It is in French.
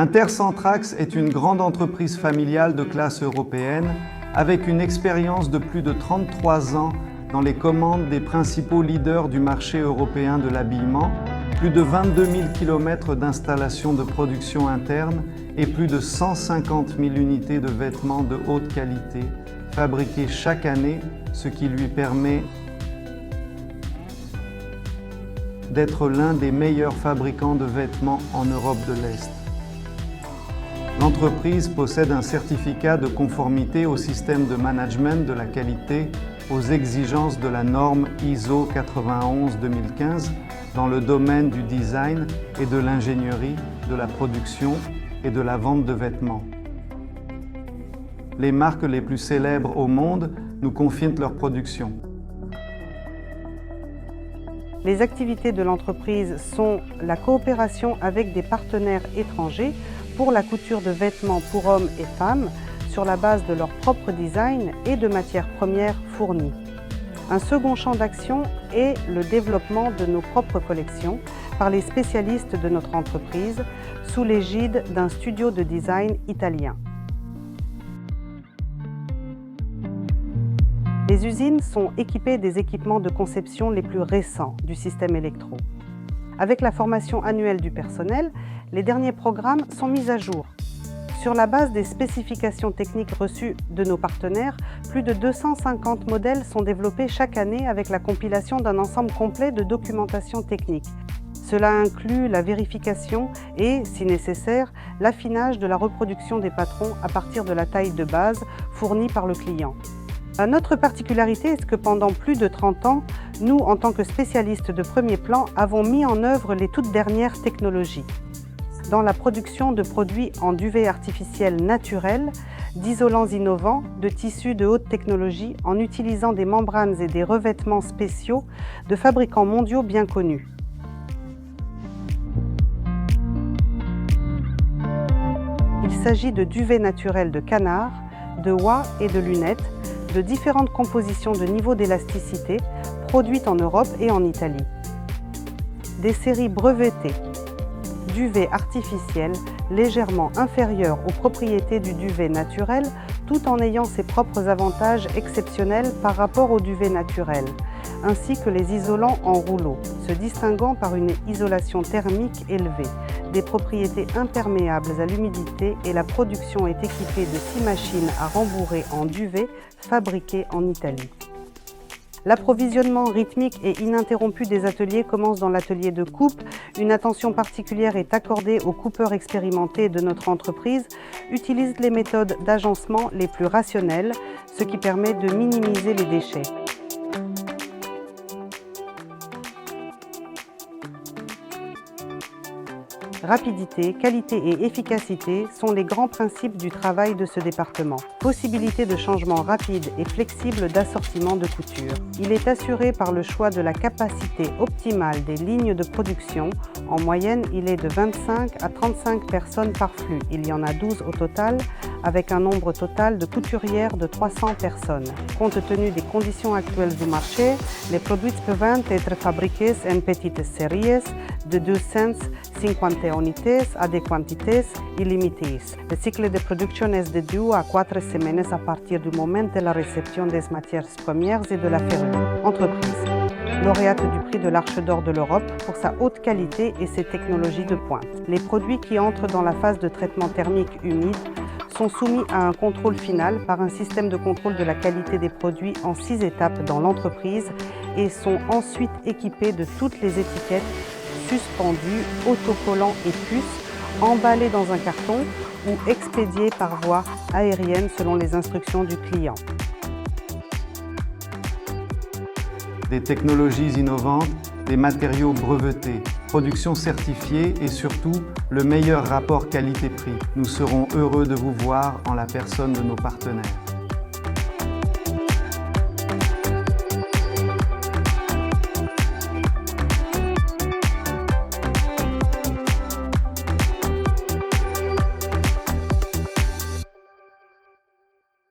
Intercentrax est une grande entreprise familiale de classe européenne avec une expérience de plus de 33 ans dans les commandes des principaux leaders du marché européen de l'habillement, plus de 22 000 km d'installations de production interne et plus de 150 000 unités de vêtements de haute qualité fabriquées chaque année, ce qui lui permet d'être l'un des meilleurs fabricants de vêtements en Europe de l'Est. L'entreprise possède un certificat de conformité au système de management de la qualité aux exigences de la norme ISO 91-2015 dans le domaine du design et de l'ingénierie, de la production et de la vente de vêtements. Les marques les plus célèbres au monde nous confient leur production. Les activités de l'entreprise sont la coopération avec des partenaires étrangers pour la couture de vêtements pour hommes et femmes sur la base de leur propre design et de matières premières fournies. Un second champ d'action est le développement de nos propres collections par les spécialistes de notre entreprise sous l'égide d'un studio de design italien. Les usines sont équipées des équipements de conception les plus récents du système électro. Avec la formation annuelle du personnel, les derniers programmes sont mis à jour. Sur la base des spécifications techniques reçues de nos partenaires, plus de 250 modèles sont développés chaque année avec la compilation d'un ensemble complet de documentation technique. Cela inclut la vérification et, si nécessaire, l'affinage de la reproduction des patrons à partir de la taille de base fournie par le client. Notre particularité est que pendant plus de 30 ans, nous, en tant que spécialistes de premier plan, avons mis en œuvre les toutes dernières technologies. Dans la production de produits en duvet artificiel naturel, d'isolants innovants, de tissus de haute technologie, en utilisant des membranes et des revêtements spéciaux de fabricants mondiaux bien connus. Il s'agit de duvets naturels de canard, de oie et de lunettes, de différentes compositions de niveau d'élasticité produites en Europe et en Italie. Des séries brevetées, duvet artificiel légèrement inférieur aux propriétés du duvet naturel tout en ayant ses propres avantages exceptionnels par rapport au duvet naturel, ainsi que les isolants en rouleau, se distinguant par une isolation thermique élevée, des propriétés imperméables à l'humidité et la production est équipée de 6 machines à rembourrer en duvet fabriquées en Italie. L'approvisionnement rythmique et ininterrompu des ateliers commence dans l'atelier de coupe. Une attention particulière est accordée aux coupeurs expérimentés de notre entreprise, utilisent les méthodes d'agencement les plus rationnelles, ce qui permet de minimiser les déchets. Rapidité, qualité et efficacité sont les grands principes du travail de ce département. Possibilité de changement rapide et flexible d'assortiment de couture. Il est assuré par le choix de la capacité optimale des lignes de production. En moyenne, il est de 25 à 35 personnes par flux. Il y en a 12 au total, avec un nombre total de couturières de 300 personnes. Compte tenu des conditions actuelles du marché, les produits peuvent être fabriqués en petites séries de 250 unités à des quantités illimitées. Le cycle de production est de 2 à 4 semaines à partir du moment de la réception des matières premières et de la fermeture. Entreprise lauréate du prix de l'Arche d'Or de l'Europe pour sa haute qualité et ses technologies de pointe. Les produits qui entrent dans la phase de traitement thermique humide sont soumis à un contrôle final par un système de contrôle de la qualité des produits en 6 étapes dans l'entreprise et sont ensuite équipés de toutes les étiquettes suspendues, autocollants et puces, emballés dans un carton ou expédiés par voie aérienne selon les instructions du client. Des technologies innovantes, des matériaux brevetés, production certifiée et surtout le meilleur rapport qualité-prix. Nous serons heureux de vous voir en la personne de nos partenaires.